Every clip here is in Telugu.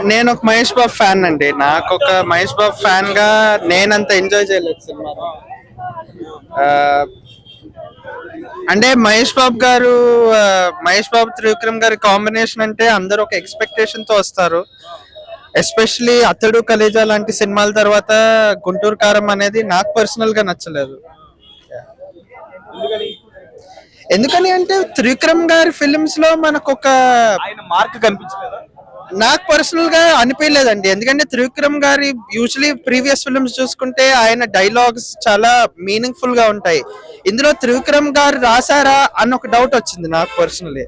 నేను ఒక మహేష్ బాబు ఫ్యాన్ అండి. నాకు ఒక మహేష్ బాబు ఫ్యాన్ గా నేనంత ఎంజాయ్ చేయలేదు సినిమా. అంటే మహేష్ బాబు త్రివిక్రమ్ గారి కాంబినేషన్ అంటే అందరూ ఒక ఎక్స్పెక్టేషన్ తో వస్తారు. ఎస్పెషలీ అతడు కలేజా లాంటి సినిమాల తర్వాత గుంటూరు కారం అనేది నాకు పర్సనల్ గా నచ్చలేదు. ఎందుకని అంటే త్రివిక్రమ్ గారి ఫిల్మ్స్ లో మనకు ఒక మార్క్ కనిపించలేదు. నాకు పర్సనల్ గా అనిపించలేదండి. ఎందుకంటే త్రివిక్రమ్ గారి యూజువలీ ప్రీవియస్ ఫిల్మ్స్ చూసుకుంటే ఆయన డైలాగ్స్ చాలా మీనింగ్ఫుల్ గా ఉంటాయి. ఇందులో త్రివిక్రమ్ గారు రాశారా అన్న ఒక డౌట్ వచ్చింది నాకు పర్సనలీ.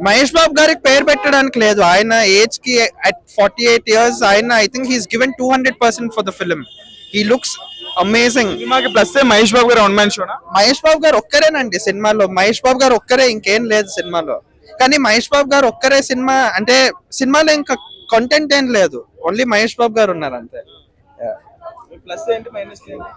మహేష్ బాబు గారికి పేరు పెట్టడానికి లేదు. ఆయన ఏజ్ కి అట్ 48 years ఆయన I think he's given 200% for the film. He looks amazing. Plus Mahesh Babu గారు వన్ మ్యాన్ షోనా? మహేష్ బాబు గారు ఒక్కరేనండి సినిమాలో. మహేష్ బాబు గారు ఒక్కరే, ఇంకేం లేదు సినిమాలో. కానీ మహేష్ బాబు గారు ఒక్కరే సినిమా అంటే సినిమాలో ఇంకా కంటెంట్ ఏం లేదు, ఓన్లీ మహేష్ బాబు గారు ఉన్నారు అంతే. ప్లస్ ఏంటి మైనస్ ఏంటి?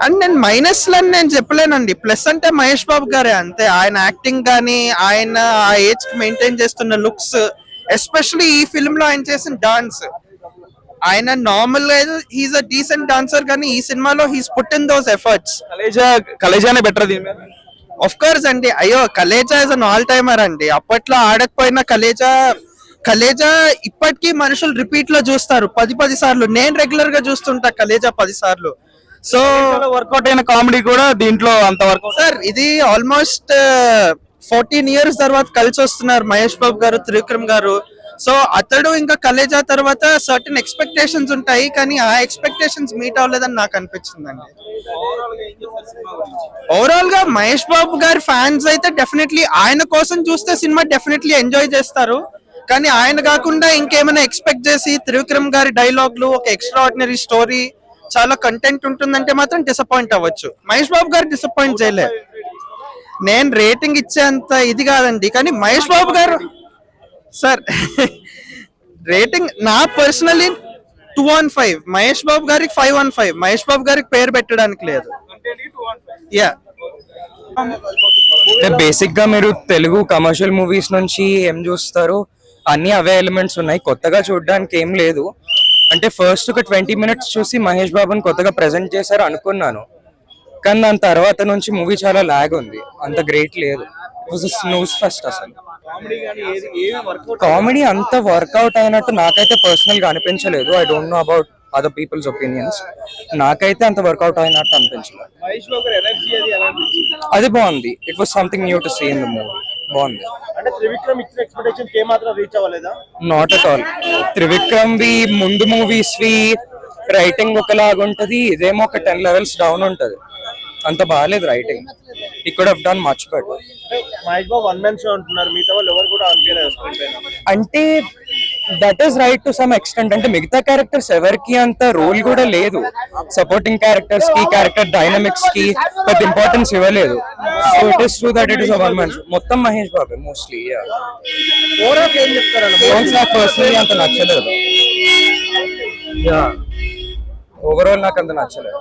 అండ్ నేను మైనస్ లని నేను చెప్పలేనండి. ప్లస్ అంటే మహేష్ బాబు గారే అంతే. ఆయన యాక్టింగ్ కానీ, ఆయన ఆ ఏజ్ కి మెయింటైన్ చేస్తున్న లుక్స్, ఎస్పెషల్లీ ఈ ఫిల్మ్ లో ఆయన చేసిన డాన్స్. ఆయన నార్మల్ గా హీస్ అ డీసెంట్ డాన్సర్, కానీ ఈ సినిమాలో he's put in those efforts. కలేజానే బెటర్ దీని మీద. ఆఫ్ కోర్స్ అండి. అయ్యో, Khaleja is an all timer అండి. అప్పట్లో ఆడకపోయినా కలేజా ఇప్పటికీ మనుషులు రిపీట్ లో చూస్తారు 10 సార్లు. నేను రెగ్యులర్ గా చూస్తుంటా కలేజా 10 సార్లు. సో వర్కౌట్ అయిన కామెడీ కూడా దీంట్లో అంత వర్క్. సార్, ఇది ఆల్మోస్ట్ 14 years తర్వాత కలిసి వస్తున్నారు మహేష్ బాబు గారు, త్రివిక్రమ్ గారు. సో అతడు ఇంకా కలేజా తర్వాత సర్టన్ ఎక్స్పెక్టేషన్స్ ఉంటాయి, కానీ ఆ ఎక్స్పెక్టేషన్స్ మీట్ అవ్వలేదని నాకు అనిపించిందండి. ఓవరాల్ గా మహేష్ బాబు గారి ఫ్యాన్స్ అయితే డెఫినెట్లీ ఆయన కోసం చూస్తే సినిమా డెఫినెట్లీ ఎంజాయ్ చేస్తారు. కానీ ఆయన కాకుండా ఇంకేమైనా ఎక్స్పెక్ట్ చేసి త్రివిక్రమ్ గారి డైలాగ్లు, ఒక ఎక్స్ట్రా ఆర్డినరీ స్టోరీ, చాలా కంటెంట్ ఉంటుందంటే మాత్రం డిసప్పాయింట్ అవ్వచ్చు. మహేష్ బాబు గారు డిసప్పాయింట్ చేయలే. నేను రేటింగ్ ఇచ్చేంత ఇది కాదండి, కానీ మహేష్ బాబు గారు సార్ రేటింగ్ నా పర్సనలీ 2/5. మహేష్ బాబు గారికి 5/5. మహేష్ బాబు గారికి పేరు పెట్టడానికి లేదు. యా, బేసిక్ గా మీరు తెలుగు కమర్షియల్ మూవీస్ నుంచి ఏం చూస్తారు, అన్ని అవే ఎలిమెంట్స్ ఉన్నాయి. కొత్తగా చూడడానికి ఏం లేదు. అంటే ఫస్ట్ ఒక 20 minutes చూసి మహేష్ బాబుని కొత్తగా ప్రెజెంట్ చేశారు అనుకున్నాను, కానీ దాని తర్వాత నుంచి మూవీ చాలా లాగ్ ఉంది, అంత గ్రేట్ లేదు. స్నూస్ ఫస్ట్. అసలు కామెడీ అంత వర్కౌట్ అయినట్టు నాకైతే పర్సనల్ గా అనిపించలేదు. I don't know about other peoples opinions. నాకైతే అంత వర్కౌట్ అయినట్టు అనిపించలేదు. అది బాగుంది. It was something new to see in the movie. బాగుంది. Not at all. త్రివిక్రమ్ వి ముందు మూవీస్ వి రైటింగ్ ఒకలాగుంటది, ఇదేమో ఒక 10 levels డౌన్ ఉంటది. అంత బాగాలేదు రైటింగ్. ఈ could have done much better. అంటే that is right to some extent. అంటే మిగతా క్యారెక్టర్స్ ఎవరికి అంత రోల్ కూడా లేదు. సపోర్టింగ్ క్యారెక్టర్స్ కి, క్యారెక్టర్ డైనమిక్స్ కి పెద్ద ఇంపార్టెన్స్ ఇవ్వలేదు. So it is true that it is one man show. మొత్తం మహేష్ బాబే మోస్ట్లీ. నాకు పర్సనలీ అంత నచ్చలేదు. ఓవరాల్ నాకు అంత నచ్చలేదు.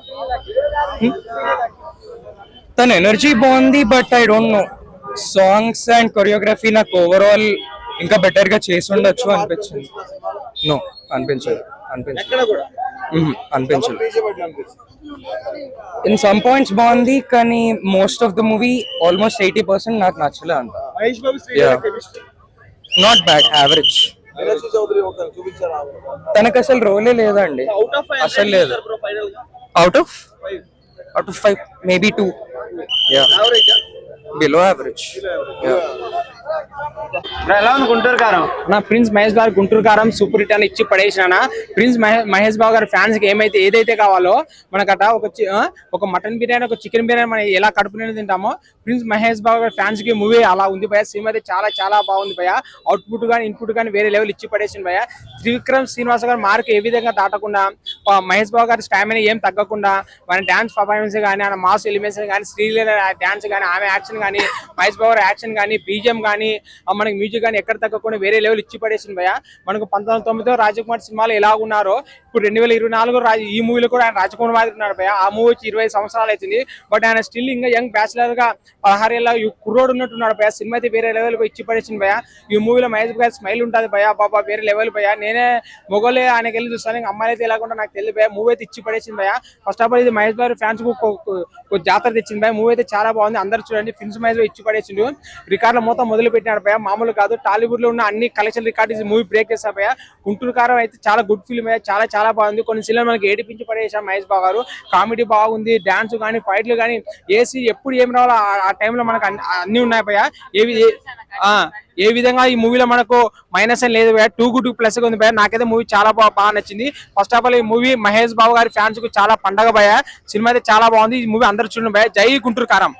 తన ఎనర్జీ బాగుంది, but I don't no, songs and choreography నాకు ఓవరాల్ ఇంకా బెటర్ గా చేసి ఉండొచ్చు అనిపించింది. నో, అనిపించలేదు. ఇన్ సమ్ పాయింట్స్ బాగుంది, కానీ most of the movie almost 80% నాకు నచ్చలే అంత. Not bad, average. తనకు అసలు రోలే లేదండి, అసలు లేదు. Out of 5, maybe 2. Below average. ఎలా ఉంది గుంటూరు కారం? నా ప్రిన్స్ మహేష్ బాబు గుంటూరు కారం సూపర్ హిట్ అని ఇచ్చి పడేసిన. ప్రిన్స్ మహేష్ బాబు గారి ఫ్యాన్స్ కి ఏదైతే కావాలో మనకట ఒక మటన్ బిర్యానీ, ఒక చికెన్ బిర్యానీ మనం ఎలా కడుపు నిండా తింటామో, ప్రిన్స్ మహేష్ బాబు గారి ఫ్యాన్స్ కి మూవీ అలా ఉంది భయ. సినిమా అయితే చాలా చాలా బాగుంది భయ. అవుట్పుట్ కానీ ఇన్పుట్ కానీ వేరే లెవెల్ ఇచ్చి పడేసింది భయ. త్రివిక్రమ్ శ్రీనివాస గారి మార్క్ ఏ విధంగా దాటకుండా, మహేష్ బాబు గారి స్టామినా ఏం తగ్గకుండా, మన డాన్స్ పర్ఫార్మెన్స్ కానీ, ఆయన మాస్ ఎలిమెంట్స్ కానీ, శ్రీలీల డాన్స్ కానీ, ఆమె యాక్షన్ కానీ, మహేష్ బాబు గారి యాక్షన్ కానీ, బీజిఎం కానీ, మనకి మ్యూజిక్ కానీ ఎక్కడ తగ్గకుండా వేరే లెవెల్ ఇచ్చి పడేసింది భయ. మనకు 1990 రాజకుమార్ సినిమాలు ఎలా ఉన్నారో ఇప్పుడు 2024 ఈ మూవీలో కూడా ఆయన రాజకుమార్ మాదిరి ఉన్నాడు భయ. ఆ మూవీ వచ్చి 20 సంవత్సరాలు అవుతుంది, బట్ ఆయన స్టిల్ ఇంకా యంగ్ బ్యాచిలర్ గా 16 ఏళ్ళ కుర్రోడు ఉన్నట్టున్నాడు భయ. సినిమా అయితే వేరే లెవెల్ ఇచ్చి పడేసింది భయ. ఈ మూవీలో మహేష్ గారి స్మైల్ ఉంటుంది భయ, బాబా వేరే లెవెల్ భయ. నేనే మొగలే ఆయనకి వెళ్ళి చూస్తాను, ఇంకా అమ్మాయి అయితే ఎలాగుంటా నాకు తెలియదు భయ. మూవీ అయితే ఇచ్చి పడేసింది భయ. ఫస్ట్ ఆఫ్ ఆల్ ఇది మహేష్ గారి ఫ్యాన్స్ కు జాతర తెచ్చింది భయ. మూవీ అయితే చాలా బాగుంది, అందరు చూడండి. ప్రిన్స్ మహేష్ ఇచ్చి పడేసిండు, రికార్డులు మొత్తం మొదలు పెట్టినాడు భయ. మామూలు కాదు, టాలీవుడ్ లో ఉన్న అన్ని కలెక్షన్ రికార్డు మూవీ బ్రేక్ చేస్తా భయ. గుంటూరు కారం అయితే చాలా గుడ్ ఫిల్మ్ భయ, చాలా చాలా బాగుంది. కొన్ని సినిమాలు మనకి ఏడిపించి పడేసాం మహేష్ బాబు గారు. కామెడీ బాగుంది, డాన్స్ కానీ ఫైట్లు కానీ ఏసీ ఎప్పుడు ఏం రావాలో ఆ టైంలో మనకు అన్ని ఉన్నాయి భయ. ఏ విధంగా ఈ మూవీలో మనకు మైనస్ అని లేదు భయ, 2 గుడ్ ప్లస్ ఉంది భయ. నాకైతే మూవీ చాలా బాగా నచ్చింది. ఫస్ట్ ఆఫ్ ఆల్ ఈ మూవీ మహేష్ బాబు గారి ఫ్యాన్స్ కు చాలా పండగ భయ. సినిమా అయితే చాలా బాగుంది. ఈ మూవీ అందరూ చూడండి భయ. జై గుంటూరు కారం.